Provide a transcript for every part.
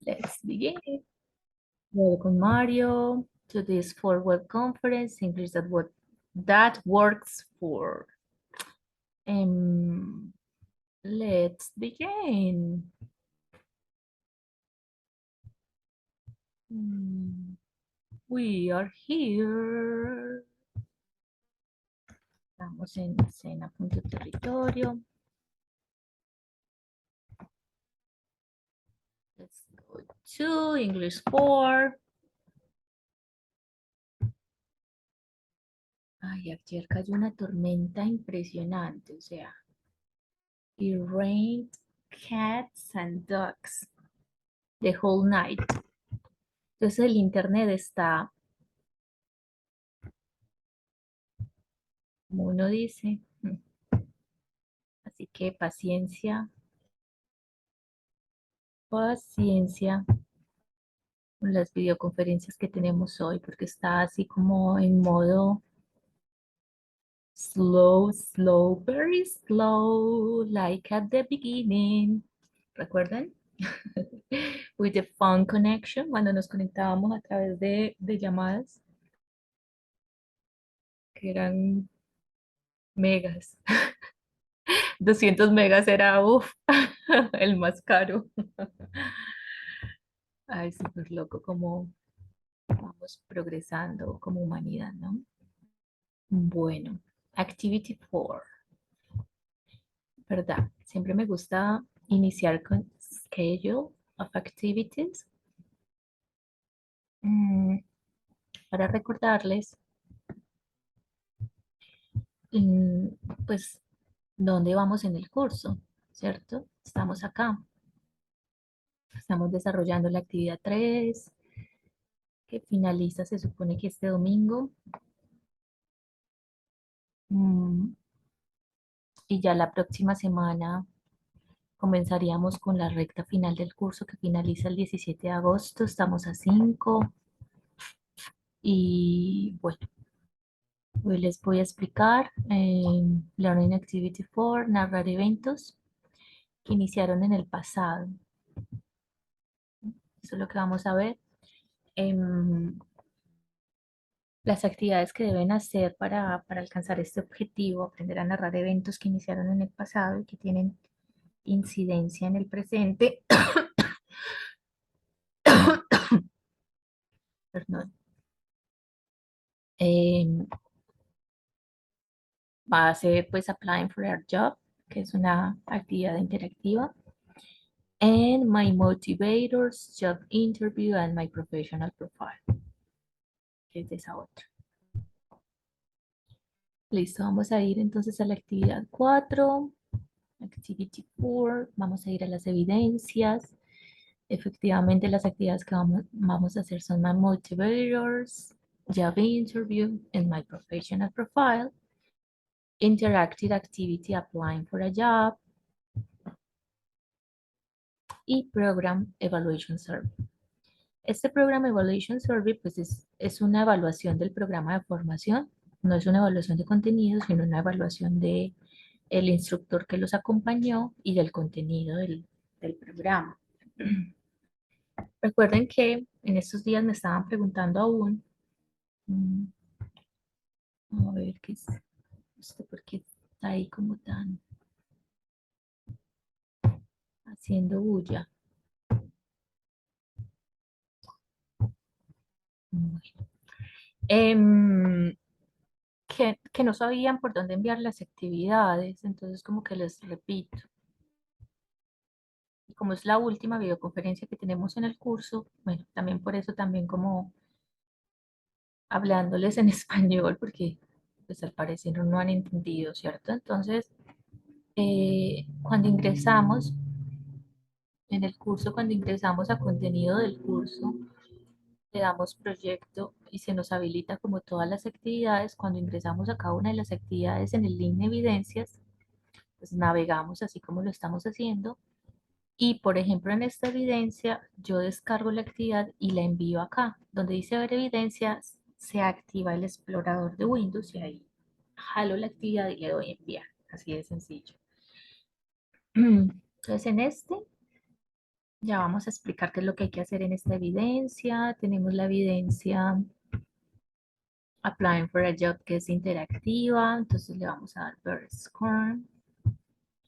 Let's begin. Welcome, Mario, to this web conference. English that works for. Um, let's begin. We are here. Estamos en escena.territorio. Let's go to English 4. Ay, ayer cayó una tormenta impresionante, o sea, it rained cats and dogs the whole night. Entonces el internet está, como uno dice, así que paciencia, paciencia con las videoconferencias que tenemos hoy, porque está así como en modo slow, very slow, like at the beginning. ¿Recuerdan? With the phone connection, cuando nos conectábamos a través de llamadas, que eran megas. 200 megas era, el más caro. Ay, súper loco como vamos progresando como humanidad, ¿no? Bueno, Activity 4, ¿verdad? Siempre me gusta iniciar con Schedule of Activities para recordarles, mm, pues, dónde vamos en el curso, ¿cierto? Estamos acá. Estamos desarrollando la actividad 3, que finaliza, se supone que este domingo. Y ya la próxima semana comenzaríamos con la recta final del curso que finaliza el 17 de agosto. Estamos a 5. Y bueno, hoy les voy a explicar Learning Activity 4, narrar eventos que iniciaron en el pasado. Eso es lo que vamos a ver. Las actividades que deben hacer para alcanzar este objetivo, aprender a narrar eventos que iniciaron en el pasado y que tienen incidencia en el presente. Perdón. Va a ser pues Applying for a Job, que es una actividad interactiva. And My Motivators, Job Interview and My Professional Profile, que es de esa otra. Listo, vamos a ir entonces a la actividad 4, Activity 4, vamos a ir a las evidencias. Efectivamente, las actividades que vamos a hacer son My Motivators, Job Interview and My Professional Profile, Interactive Activity Applying for a Job, y Program Evaluation Survey. Este Program Evaluation Survey pues es una evaluación del programa de formación, no es una evaluación de contenido, sino una evaluación de el instructor que los acompañó y del contenido del programa. Recuerden que en estos días me estaban preguntando aún, a ver qué es esto, porque está ahí como tan haciendo bulla. Bueno. Que no sabían por dónde enviar las actividades, entonces como que les repito. Y como es la última videoconferencia que tenemos en el curso, bueno, también por eso también como hablándoles en español, porque pues al parecer no han entendido, ¿cierto? Entonces, cuando ingresamos en el curso, cuando ingresamos a contenido del curso, le damos proyecto y se nos habilita como todas las actividades. Cuando ingresamos a cada una de las actividades en el link de evidencias, pues navegamos así como lo estamos haciendo. Y por ejemplo, en esta evidencia, yo descargo la actividad y la envío acá. Donde dice ver evidencias, se activa el explorador de Windows y ahí jalo la actividad y le doy enviar. Así de sencillo. Entonces, en este Ya vamos a explicar qué es lo que hay que hacer en esta evidencia. Tenemos la evidencia Applying for a Job que es interactiva. Entonces le vamos a dar Bird Score.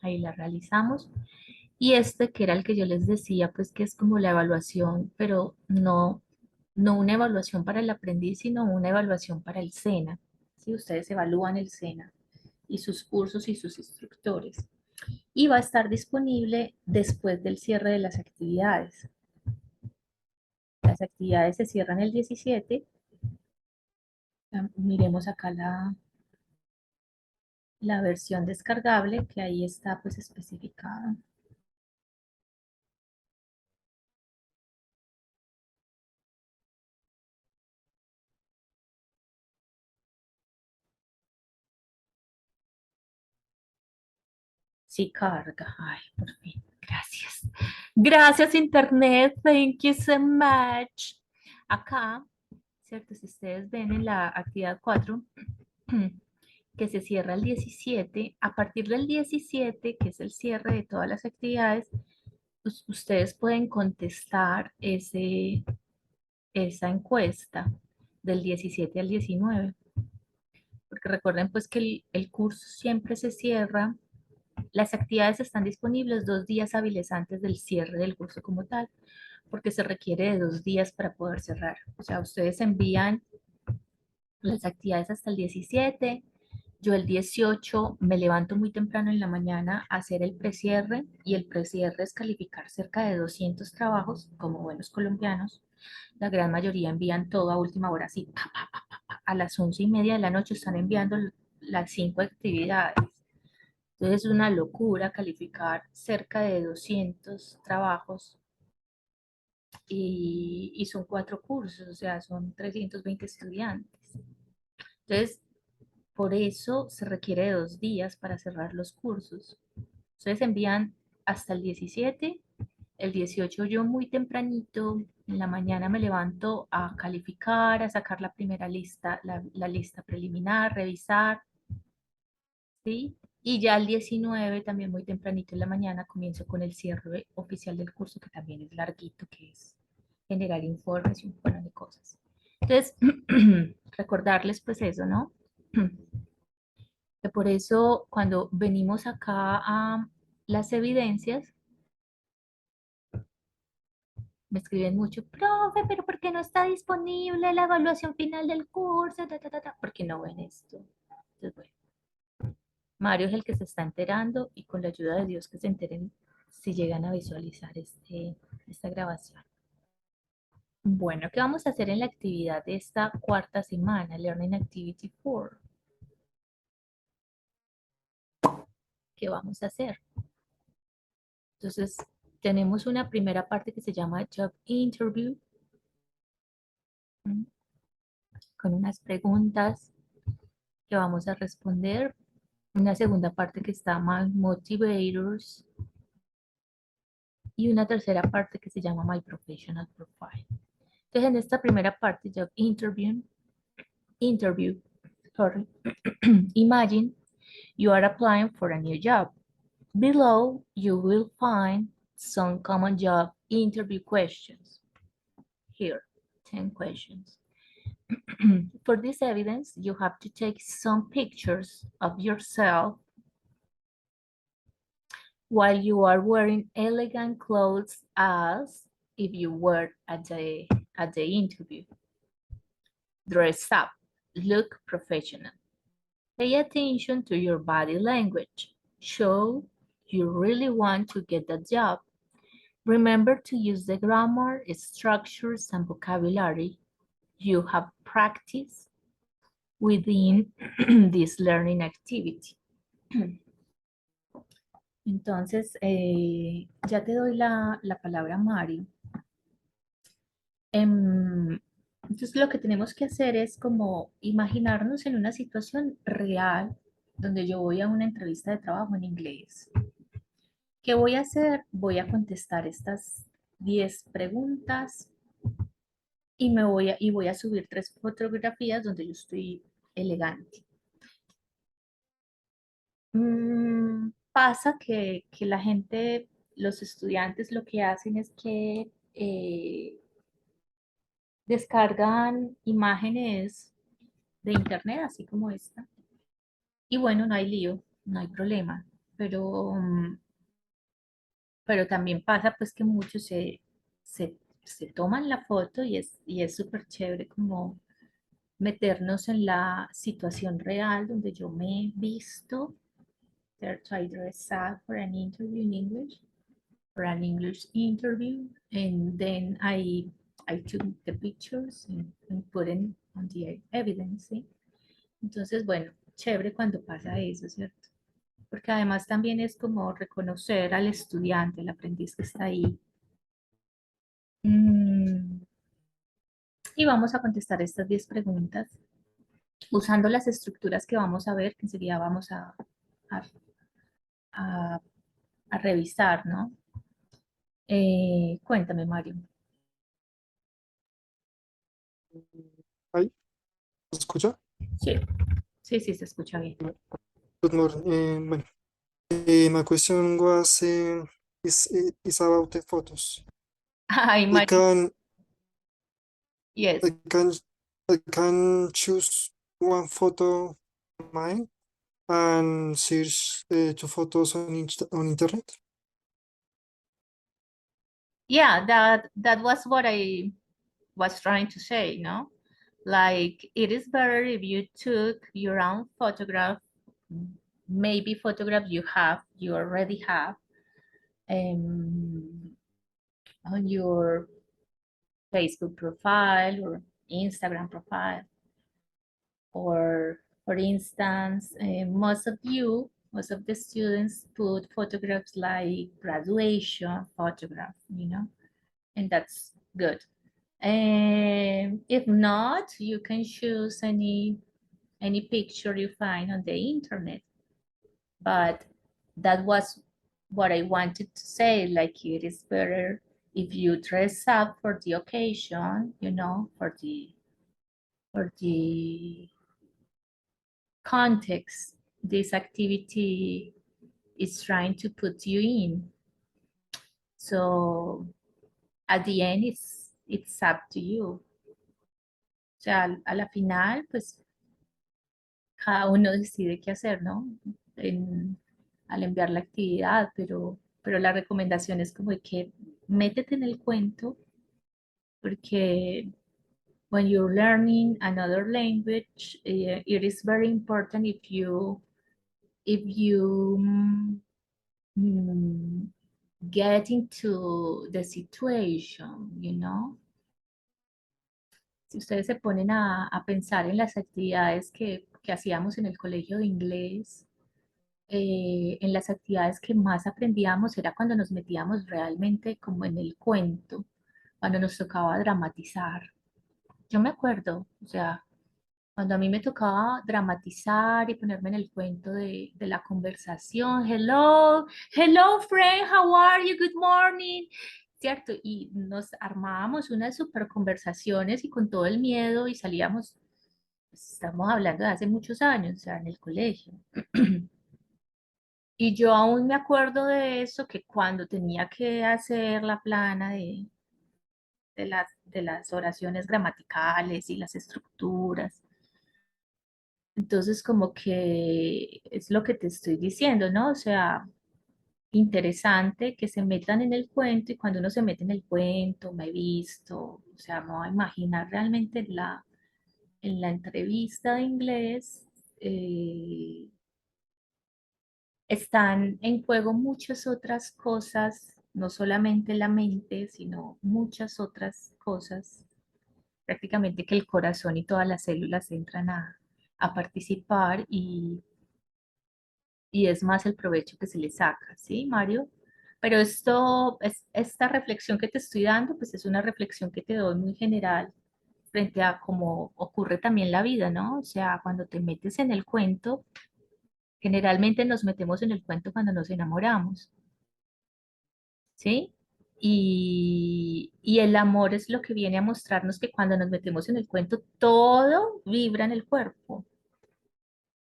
Ahí la realizamos. Y este que era el que yo les decía, pues que es como la evaluación, pero no una evaluación para el aprendiz, sino una evaluación para el SENA. ¿Sí? Ustedes evalúan el SENA y sus cursos y sus instructores. Y va a estar disponible después del cierre de las actividades. Las actividades se cierran el 17. Miremos acá la versión descargable que ahí está pues especificada. Sí, carga. Ay, por fin. Gracias. Gracias, Internet. Thank you so much. Acá, ¿cierto? Si ustedes ven en la actividad 4 que se cierra el 17, a partir del 17, que es el cierre de todas las actividades, ustedes pueden contestar esa encuesta del 17 al 19, porque recuerden pues que el curso siempre se cierra. Las actividades están disponibles 2 días hábiles antes del cierre del curso como tal, porque se requiere de 2 días para poder cerrar. O sea, ustedes envían las actividades hasta el 17. Yo el 18 me levanto muy temprano en la mañana a hacer el precierre, y el precierre es calificar cerca de 200 trabajos como buenos colombianos. La gran mayoría envían todo a última hora, así, pa, pa, pa, pa, pa. A las 11:30 de la noche están enviando las 5 actividades. Entonces es una locura calificar cerca de 200 trabajos, y son 4 cursos, o sea, son 320 estudiantes. Entonces, por eso se requiere de 2 días para cerrar los cursos. Ustedes envían hasta el 17. El 18 yo muy tempranito, en la mañana me levanto a calificar, a sacar la primera lista, la lista preliminar, revisar, ¿sí? Y ya el 19, también muy tempranito en la mañana, comienzo con el cierre oficial del curso, que también es larguito, que es generar informes y un montón de cosas. Entonces, recordarles pues eso, ¿no? Que por eso cuando venimos acá a las evidencias, me escriben mucho, profe, pero ¿por qué no está disponible la evaluación final del curso? Ta, ta, ta, ta. ¿Por qué no ven esto? Entonces, bueno, Mario es el que se está enterando, y con la ayuda de Dios que se enteren si llegan a visualizar esta grabación. Bueno, ¿qué vamos a hacer en la actividad de esta cuarta semana, Learning Activity 4? ¿Qué vamos a hacer? Entonces, tenemos una primera parte que se llama Job Interview, con unas preguntas que vamos a responder. Una segunda parte que está My Motivators, y una tercera parte que se llama My Professional Profile. Entonces, en esta primera parte, Job interview, sorry, imagine you are applying for a new job. Below, you will find some common job interview questions. Here, 10 questions. For this evidence, you have to take some pictures of yourself while you are wearing elegant clothes, as if you were at the interview. Dress up, look professional. Pay attention to your body language. Show you really want to get the job. Remember to use the grammar, structures, and vocabulary you have practiced within this learning activity. Entonces, ya te doy la palabra, Mari. Entonces, lo que tenemos que hacer es como imaginarnos en una situación real donde yo voy a una entrevista de trabajo en inglés. ¿Qué voy a hacer? Voy a contestar estas 10 preguntas, y voy a subir 3 fotografías donde yo estoy elegante. Pasa que la gente los estudiantes lo que hacen es que descargan imágenes de internet, así como esta. Y bueno, no hay lío, no hay problema. Pero también pasa pues que muchos se toman la foto y es súper chévere como meternos en la situación real donde yo me he visto. There, I dress up for an interview in English, for an English interview, and then I took the pictures and put them on the evidence, ¿sí? Entonces, bueno, chévere cuando pasa eso, ¿cierto? Porque además también es como reconocer al estudiante, al aprendiz que está ahí. Mm, y vamos a contestar estas 10 preguntas usando las estructuras que vamos a ver, que enseguida vamos a, a- a revisar, ¿no? Cuéntame, Mario. Ay, ¿se escucha? Sí, sí, sí, se escucha bien. Good morning. Bueno, my question was is about the photos. Ay, I Mario, can yes. I can I can choose one photo of mine and search two photos on on internet. Yeah, that was what I was trying to say, no? Like, it is better if you took your own photograph, maybe photograph you already have, um, on your Facebook profile or Instagram profile, or for instance, most of the students put photographs like graduation photograph, and that's good. And if not, you can choose any picture you find on the internet. But that was what I wanted to say. Like, it is better if you dress up for the occasion, for the context this activity is trying to put you in. So at the end, it's up to you. O sea, a la final, pues cada uno decide qué hacer, ¿no? Al enviar la actividad, pero la recomendación es como de que métete en el cuento, porque when you're learning another language, it is very important if you mm, get into the situation. Si ustedes se ponen a pensar en las actividades que hacíamos en el colegio de inglés, en las actividades que más aprendíamos era cuando nos metíamos realmente como en el cuento, cuando nos tocaba dramatizar. Yo me acuerdo, o sea, cuando a mí me tocaba dramatizar y ponerme en el cuento de la conversación, hello, hello friend, how are you, good morning, ¿cierto? Y nos armábamos unas super conversaciones y con todo el miedo y salíamos, pues, estamos hablando de hace muchos años, o sea, en el colegio. Y yo aún me acuerdo de eso, que cuando tenía que hacer la plana de las oraciones gramaticales y las estructuras, entonces como que es lo que te estoy diciendo, ¿no? O sea, interesante que se metan en el cuento, y cuando uno se mete en el cuento, me he visto, o sea, me voy a imaginar realmente en la entrevista de inglés. Están en juego muchas otras cosas, no solamente la mente, sino muchas otras cosas, prácticamente que el corazón y todas las células entran a participar, y es más el provecho que se le saca, ¿sí, Mario? Pero esta reflexión que te estoy dando, pues es una reflexión que te doy muy general frente a cómo ocurre también la vida, ¿no? O sea, cuando te metes en el cuento, generalmente nos metemos en el cuento cuando nos enamoramos. ¿Sí? Y el amor es lo que viene a mostrarnos que cuando nos metemos en el cuento, todo vibra en el cuerpo.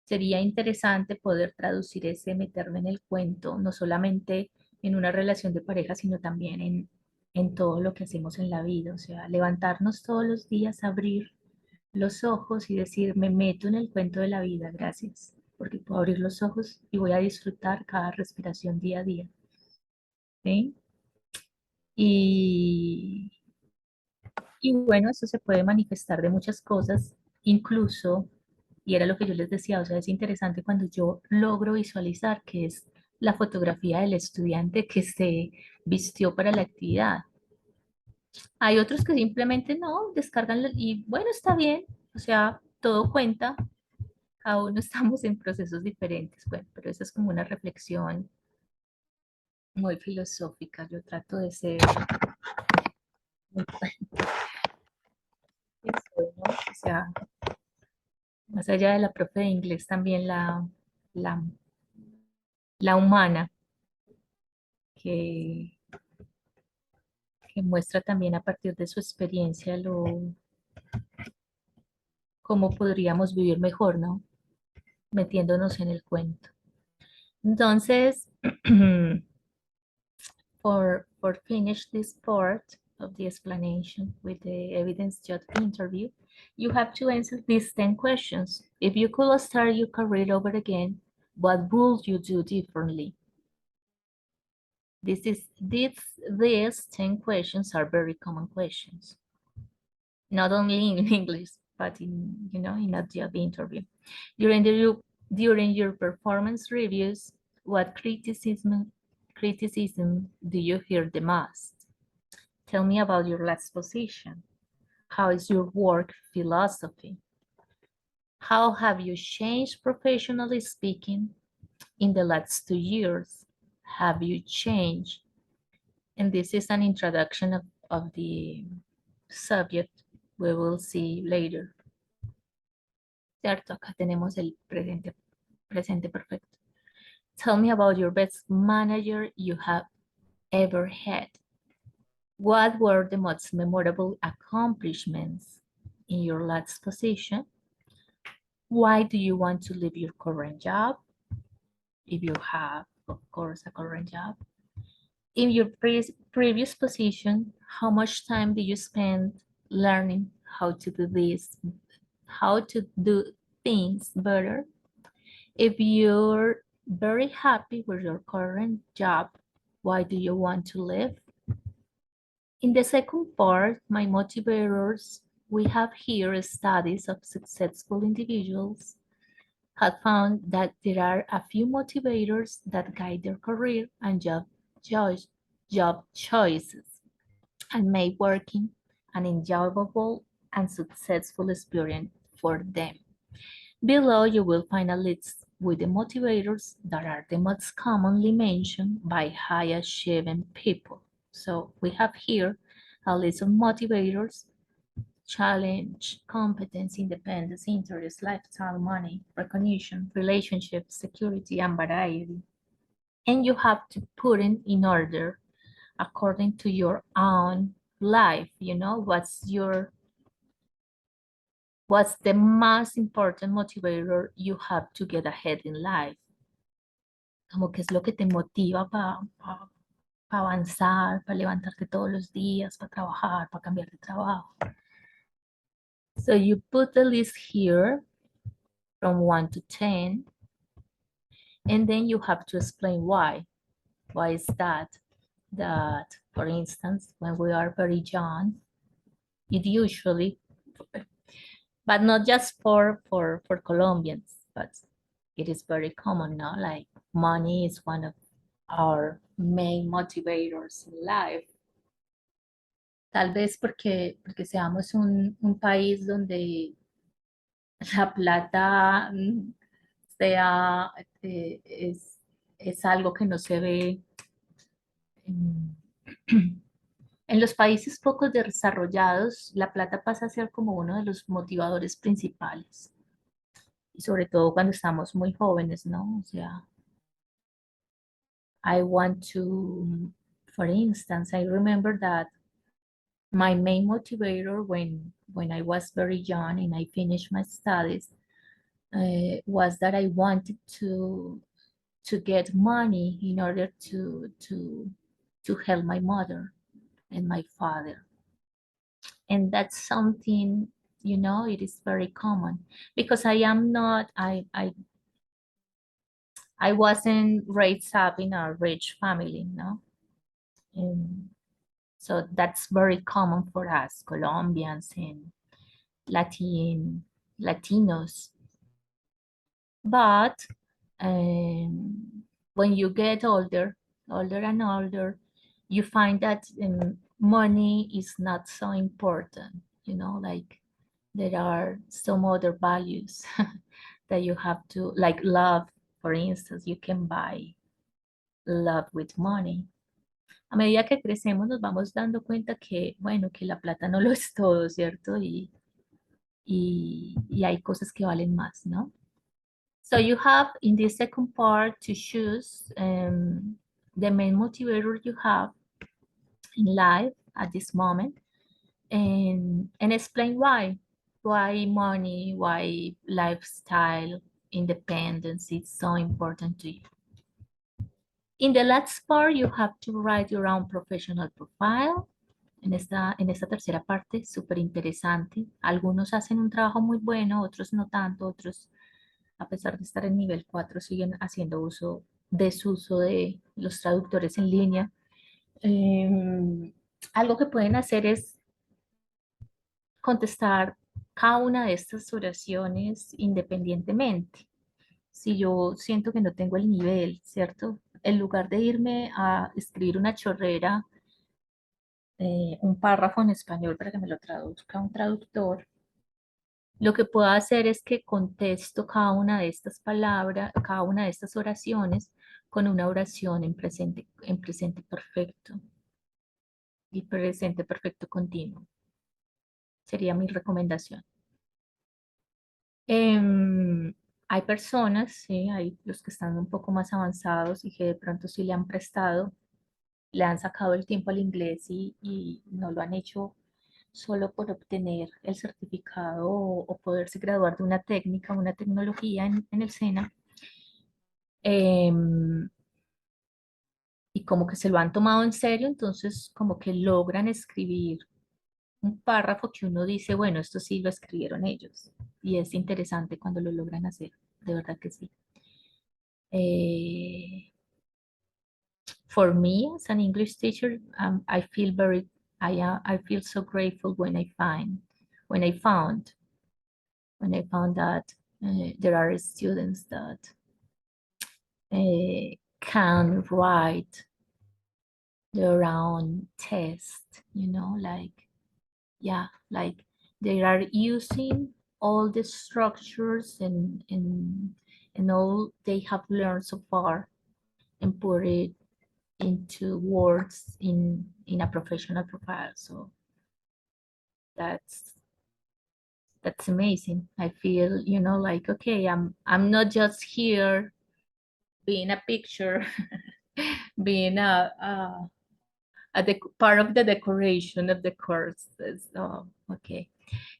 Sería interesante poder traducir ese meterme en el cuento, no solamente en una relación de pareja, sino también en todo lo que hacemos en la vida. O sea, levantarnos todos los días, abrir los ojos y decir, me meto en el cuento de la vida, gracias, porque puedo abrir los ojos y voy a disfrutar cada respiración día a día. ¿Sí? Y, y bueno, eso se puede manifestar de muchas cosas, incluso, y era lo que yo les decía, o sea, es interesante cuando yo logro visualizar que es la fotografía del estudiante que se vistió para la actividad. Hay otros que simplemente no, descargan y bueno, está bien, o sea, todo cuenta, cada uno estamos en procesos diferentes, bueno, pero esa es como una reflexión muy filosófica, yo trato de ser muy soy, ¿no? O sea, más allá de la profe de inglés, también la, la humana, que, que muestra también a partir de su experiencia cómo podríamos vivir mejor, ¿no? Metiéndonos en el cuento. Entonces, for finish this part of the explanation with the evidence-judged interview, you have to answer these 10 questions. If you could start your career over again, what would you do differently? These 10 questions are very common questions, not only in English, but in a job interview. During your performance reviews, what criticism do you hear the most? Tell me about your last position. How is your work philosophy? How have you changed professionally speaking in the last 2 years? Have you changed? And this is an introduction of the subject we will see later. ¿Cierto? Acá tenemos el presente perfecto. Tell me about your best manager you have ever had. What were the most memorable accomplishments in your last position? Why do you want to leave your current job? If you have, of course, a current job. In your previous position, how much time did you spend learning how to do this, how to do things better? If you're very happy with your current job, why do you want to leave? In the second part, my motivators, we have here studies of successful individuals have found that there are a few motivators that guide their career and job choices and make working an enjoyable and successful experience for them. Below, you will find a list with the motivators that are the most commonly mentioned by high-achieving people. So we have here a list of motivators: challenge, competence, independence, interest, lifestyle, money, recognition, relationships, security, and variety. And you have to put it in order according to your own life. What's the most important motivator you have to get ahead in life? Como que es lo que te motiva para avanzar, para levantarte todos los días, para trabajar, para cambiar de trabajo. So you put the list here from 1 to 10, and then you have to explain why. Why is that? That, for instance, when we are very young, it usually, but not just for Colombians, but it is very common now, like money is one of our main motivators in life. Tal vez porque seamos un país donde la plata sea, es algo que no se ve en, en los países poco desarrollados, la plata pasa a ser como uno de los motivadores principales. Y sobre todo cuando estamos muy jóvenes, ¿no? O sea, I want to, for instance, I remember that my main motivator when I was very young and I finished my studies was that I wanted to get money in order to help my mother and my father. And that's something, it is very common because I wasn't raised up in a rich family, no? And so that's very common for us, Colombians and Latinos. But when you get older and older, you find that money is not so important, like there are some other values that you have to, like love, for instance, you can buy love with money. A medida que crecemos nos vamos dando cuenta que, bueno, que la plata no lo es todo, ¿cierto? Y hay cosas que valen más, ¿no? So you have in this second part to choose the main motivator you have in life at this moment and explain why. Why money, why lifestyle, independence is so important to you. In the last part, you have to write your own professional profile. En esta tercera parte, súper interesante. Algunos hacen un trabajo muy bueno, otros no tanto, otros, a pesar de estar en nivel 4, siguen haciendo desuso de los traductores en línea. Algo que pueden hacer es contestar cada una de estas oraciones independientemente. Si yo siento que no tengo el nivel, ¿cierto? En lugar de irme a escribir una chorrera, un párrafo en español para que me lo traduzca un traductor, lo que puedo hacer es que contesto cada una de estas palabras, cada una de estas oraciones con una oración en presente perfecto y presente perfecto continuo. Sería mi recomendación. Hay personas, sí, hay los que están un poco más avanzados y que de pronto sí le han sacado el tiempo al inglés y no lo han hecho solo por obtener el certificado o poderse graduar de una técnica, una tecnología en el SENA. Y como que se lo han tomado en serio, entonces como que logran escribir un párrafo que uno dice, bueno, esto sí lo escribieron ellos. Y es interesante cuando lo logran hacer, de verdad que sí. For me, as an English teacher, I feel so grateful when I found that there are students that can write their own test, like they are using all the structures and all they have learned so far and put it into words in a professional profile. So that's amazing. I feel, like, okay, I'm not just here being a picture, being part of the decoration of the course. So, okay.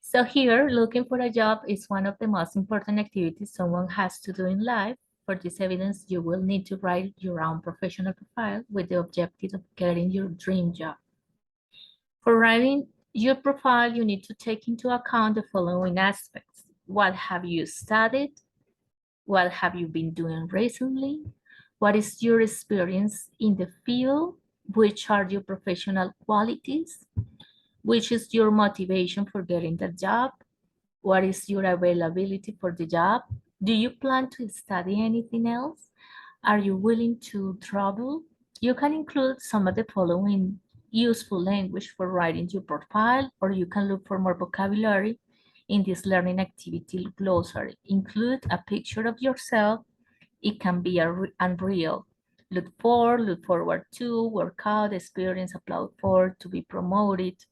So here, looking for a job is one of the most important activities someone has to do in life. For this evidence, you will need to write your own professional profile with the objective of getting your dream job. For writing your profile, you need to take into account the following aspects. What have you studied? What have you been doing recently? What is your experience in the field? Which are your professional qualities? Which is your motivation for getting the job? What is your availability for the job? Do you plan to study anything else? Are you willing to travel? You can include some of the following useful language for writing your profile, or you can look for more vocabulary in this learning activity glossary. Include a picture of yourself. It can be unreal. Look forward to, work out, experience, applaud for, to be promoted.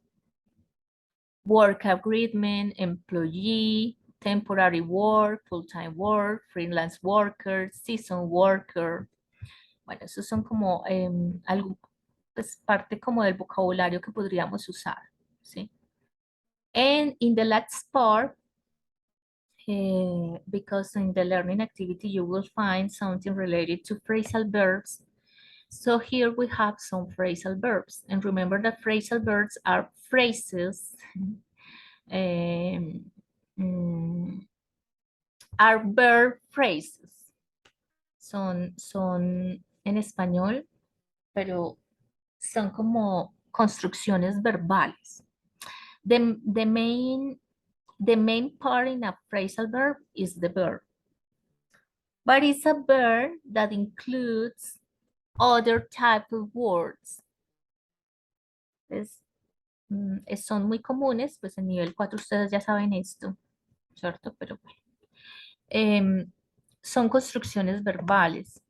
Work agreement, employee, temporary work, full-time work, freelance worker, season worker. Bueno, esos son como pues parte como del vocabulario que podríamos usar, ¿sí? And in the last part, because in the learning activity you will find something related to phrasal verbs. So here we have some phrasal verbs. And remember that phrasal verbs are phrases, um, mm, are verb phrases. Son en español, pero son como construcciones verbales. The main part in a phrasal verb is the verb. But it's a verb that includes other type of words. Son muy comunes, pues en nivel 4 ustedes ya saben esto, ¿cierto? Pero bueno. Son construcciones verbales.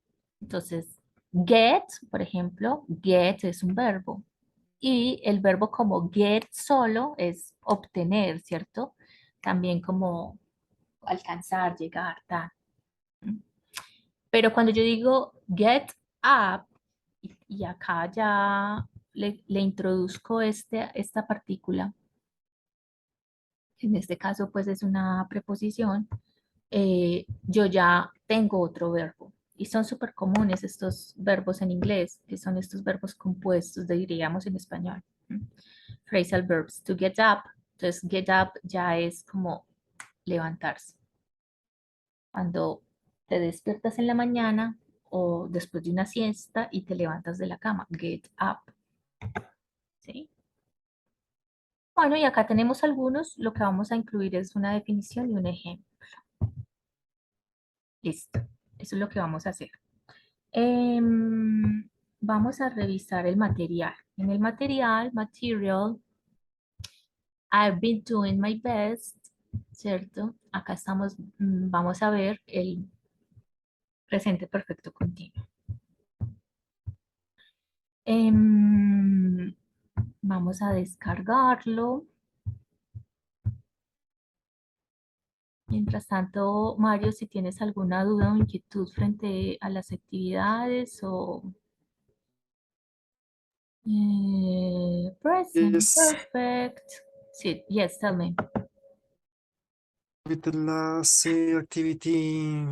Entonces, get, por ejemplo, get es un verbo. Y el verbo como get solo es obtener, ¿cierto? También como alcanzar, llegar, tal. Pero cuando yo digo get up, y acá ya le introduzco esta partícula, en este caso pues es una preposición, yo ya tengo otro verbo. Y son súper comunes estos verbos en inglés, que son estos verbos compuestos, diríamos en español. Phrasal verbs, to get up. Entonces, get up ya es como levantarse. Cuando te despiertas en la mañana o después de una siesta y te levantas de la cama, get up. ¿Sí? Bueno, y acá tenemos algunos. Lo que vamos a incluir es una definición y un ejemplo. Listo. Eso es lo que vamos a hacer. Vamos a revisar el material. En el material, I've been doing my best, ¿cierto? Acá estamos, vamos a ver el presente perfecto continuo. Vamos a descargarlo. Mientras tanto, Mario, si tienes alguna duda o inquietud frente a las actividades o present Yes, perfect. Sí, yes, tell me. with the last activity,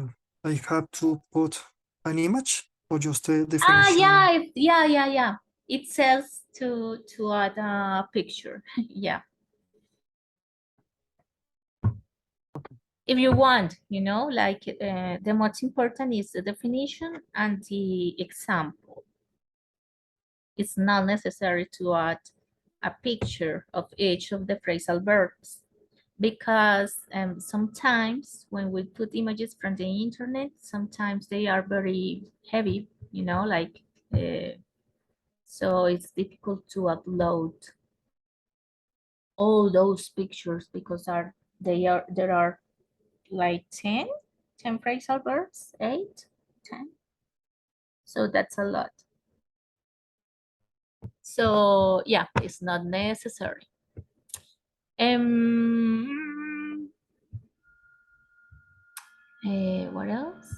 I have to put an image or just a Ah, definition. yeah, yeah. It says to add a picture. Yeah. If you want, like the most important is the definition and the example. It's not necessary to add a picture of each of the phrasal verbs because sometimes when we put images from the internet, sometimes they are very heavy, like so it's difficult to upload all those pictures because there are like 10 phrasal verbs, 8, 10. So that's a lot. So yeah, it's not necessary. What else?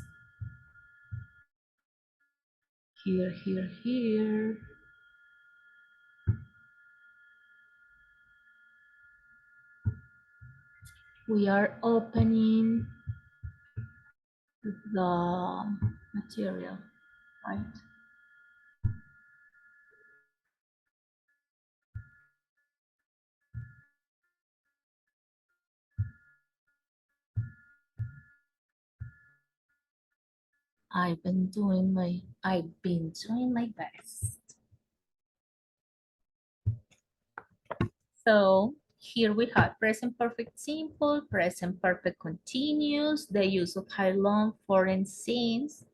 Here. We are opening the material, right? I've been doing my best. So here we have present perfect simple, present perfect continuous, the use of high long foreign scenes.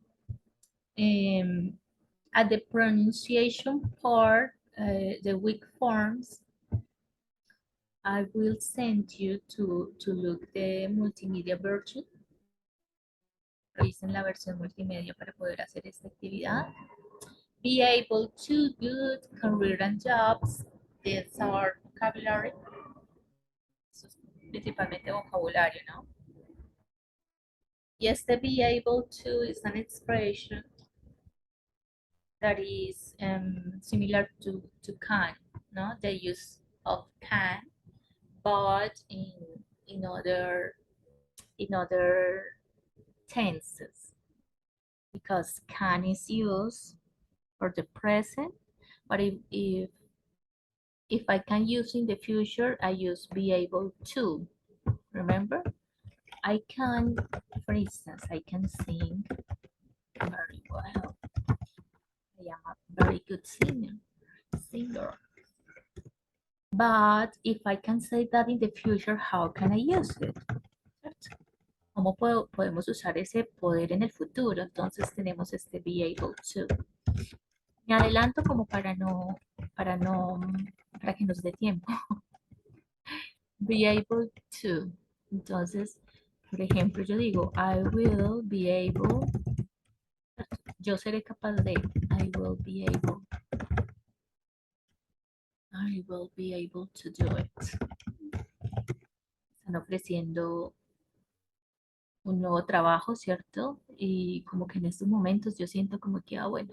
At the pronunciation part, the weak forms, I will send you to look the multimedia version. Revisen la versión multimedia para poder hacer esta actividad. Be able to, good, career and jobs. These are vocabulary. Eso es principalmente vocabulario, ¿no? Yes, the be able to is an expression that is similar to can, no? The use of can, but in other in other tenses, because can is used for the present, but if I can use in the future, I use be able to. Remember? I can, for instance, I can sing very well. I am a very good singer. But if I can say that in the future, how can I use it? ¿Cómo podemos usar ese poder en el futuro? Entonces tenemos este be able to. Me adelanto como para que nos dé tiempo. Be able to. Entonces, por ejemplo, yo digo, I will be able, yo seré capaz de, I will be able to do it. Están ofreciendo un nuevo trabajo, ¿cierto? Y como que en estos momentos yo siento como que, bueno,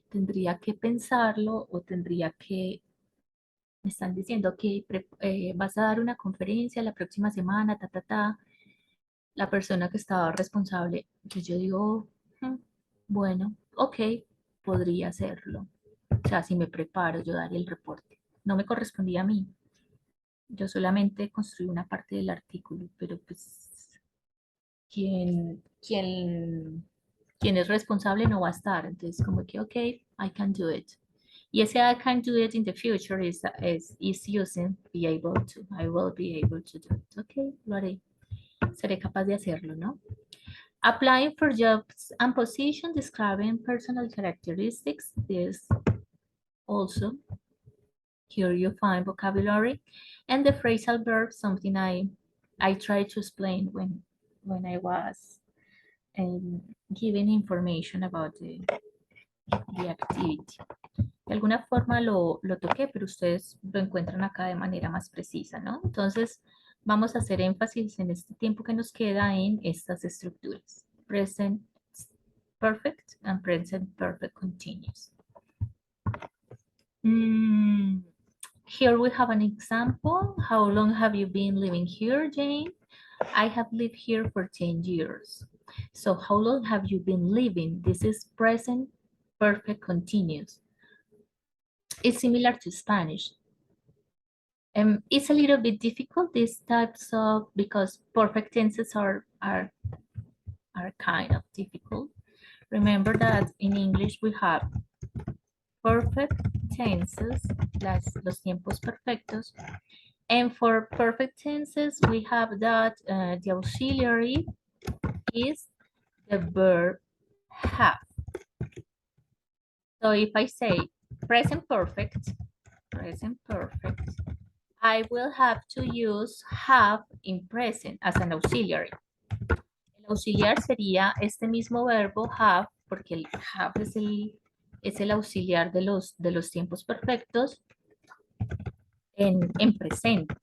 tendría que pensarlo o tendría que, me están diciendo que vas a dar una conferencia la próxima semana, la persona que estaba responsable. Entonces yo digo, bueno, ok, podría hacerlo. O sea, si me preparo, yo daría el reporte. No me correspondía a mí. Yo solamente construí una parte del artículo, pero pues quien es responsable no va a estar. Entonces, como que, ok, I can do it. Y ese I can do it in the future is using be able to. I will be able to do it. Ok, lo haré. Seré capaz de hacerlo, ¿no? Applying for jobs and positions, describing personal characteristics. This also, here you find vocabulary and the phrasal verb, something I tried to explain when I was giving information about the activity. De alguna forma lo toqué, pero ustedes lo encuentran acá de manera más precisa, ¿no? Entonces, vamos a hacer énfasis en este tiempo que nos queda en estas estructuras. Present perfect and present perfect continuous. Here we have an example. How long have you been living here, Jane? I have lived here for 10 years. So how long have you been living? This is present perfect continuous. It's similar to Spanish. It's a little bit difficult, these types of, because perfect tenses are kind of difficult. Remember that in English we have perfect tenses, los tiempos perfectos. And for perfect tenses, we have that the auxiliary is the verb have. So if I say present perfect, I will have to use have in present as an auxiliary. El auxiliar sería este mismo verbo have, porque el have es el auxiliar de los tiempos perfectos en presente.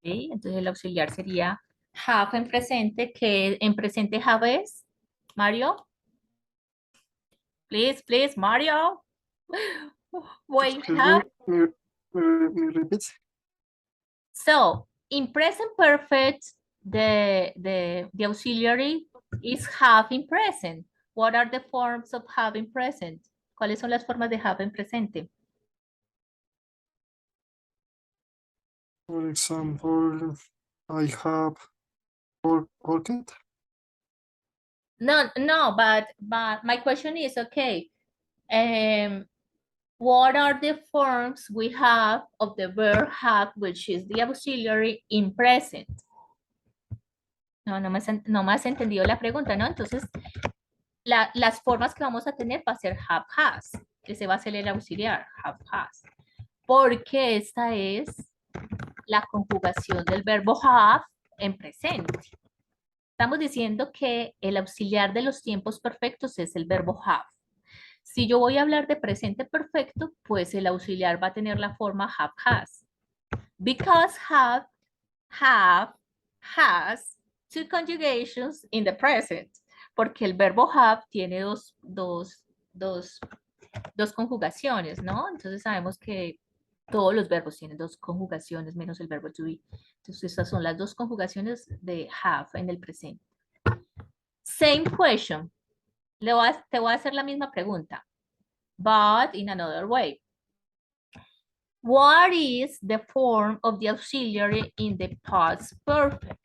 ¿Sí? Entonces el auxiliar sería have en presente, que en presente have es, Mario. Please, Mario. Wait, have. Repeat. So, in present perfect, the auxiliary is have in present. What are the forms of have in present? ¿Cuáles son las formas de have en presente? For example, I have worked. No, but my question is, okay, what are the forms we have of the verb have, which is the auxiliary in present? No me has entendido la pregunta, ¿no? Entonces, las formas que vamos a tener va a ser have, has, que se va a hacer el auxiliar, have, has. Porque esta es la conjugación del verbo have en presente. Estamos diciendo que el auxiliar de los tiempos perfectos es el verbo have. Si yo voy a hablar de presente perfecto, pues el auxiliar va a tener la forma have, has. Because have, has two conjugations in the present. Porque el verbo have tiene dos conjugaciones, ¿no? Entonces sabemos que Todos los verbos tienen dos conjugaciones menos el verbo to be. Entonces, estas son las dos conjugaciones de have en el presente. Same question. Te voy a hacer la misma pregunta, but in another way. What is the form of the auxiliary in the past perfect?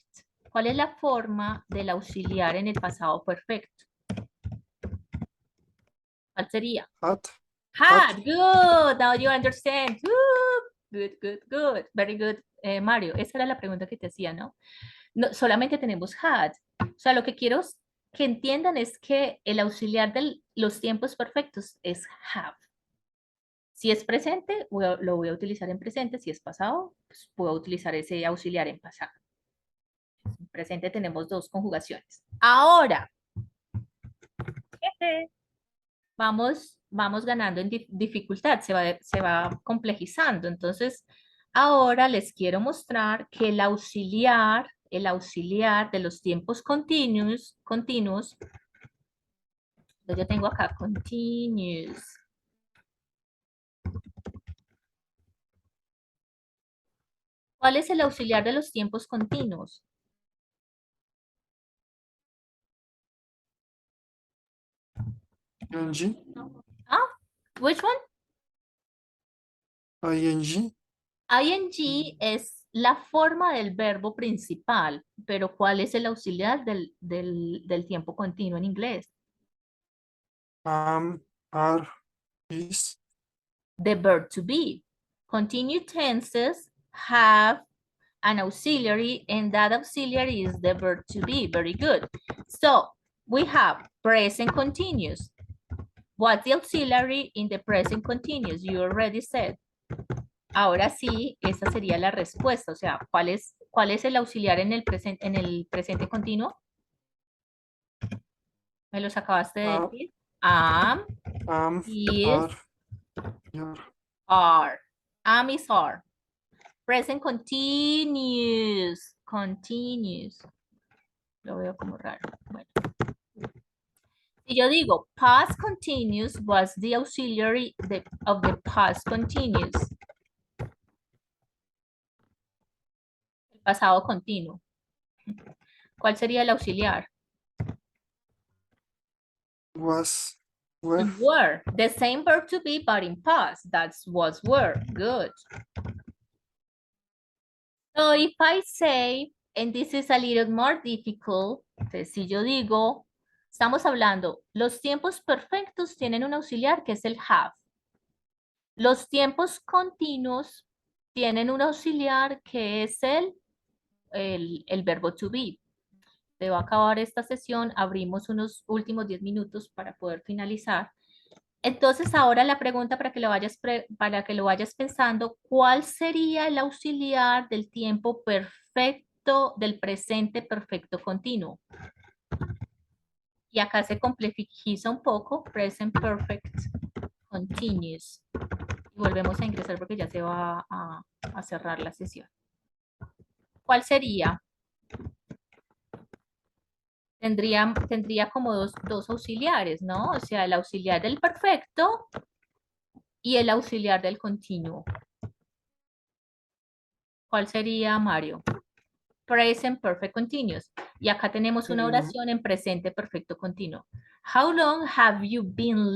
¿Cuál es la forma del auxiliar en el pasado perfecto? ¿Cuál sería? Had. Had. Good. Now you understand. Good, good, good. Very good, Mario. Esa era la pregunta que te hacía, ¿no? No, solamente tenemos had. O sea, lo que quiero que entiendan es que el auxiliar de los tiempos perfectos es have. Si es presente, lo voy a utilizar en presente. Si es pasado, pues puedo utilizar ese auxiliar en pasado. En presente tenemos dos conjugaciones. Ahora, vamos ganando en dificultad, se va complejizando. Entonces, ahora les quiero mostrar que el auxiliar de los tiempos continuos, yo tengo acá continuous. ¿Cuál es el auxiliar de los tiempos continuos? ing. Ah, which one? ing. ing es la forma del verbo principal, pero ¿cuál es el auxiliar del tiempo continuo en inglés? Am. Are. Is. The verb to be. Continued tenses have an auxiliary, and that auxiliary is the verb to be. Very good. So we have present continuous. What's the auxiliary in the present continuous? You already said. Ahora sí, esa sería la respuesta. O sea, ¿cuál es el auxiliar en el presente continuo? ¿Me los acabaste de decir? Am, is, are. Am is are. Present continuous. Continuous. Lo veo como raro. Bueno. Si yo digo past continuous was the auxiliary of the past continuous. El pasado continuo. ¿Cuál sería el auxiliar? Was. Were. Were. The same verb to be, but in past. That's was were. Good. So if I say, and this is a little more difficult, entonces si yo digo, estamos hablando, los tiempos perfectos tienen un auxiliar que es el have. Los tiempos continuos tienen un auxiliar que es el verbo to be. Debo acabar esta sesión, abrimos unos últimos 10 minutos para poder finalizar. Entonces ahora la pregunta para que lo vayas pensando, ¿cuál sería el auxiliar del tiempo perfecto, del presente perfecto continuo? Y acá se complejiza un poco, present perfect continuous. Y volvemos a ingresar porque ya se va a cerrar la sesión. ¿Cuál sería? Tendría como dos auxiliares, ¿no? O sea, el auxiliar del perfecto y el auxiliar del continuo. ¿Cuál sería, Mario? Present perfect continuous. Y acá tenemos una oración en presente perfecto continuo. How long have you been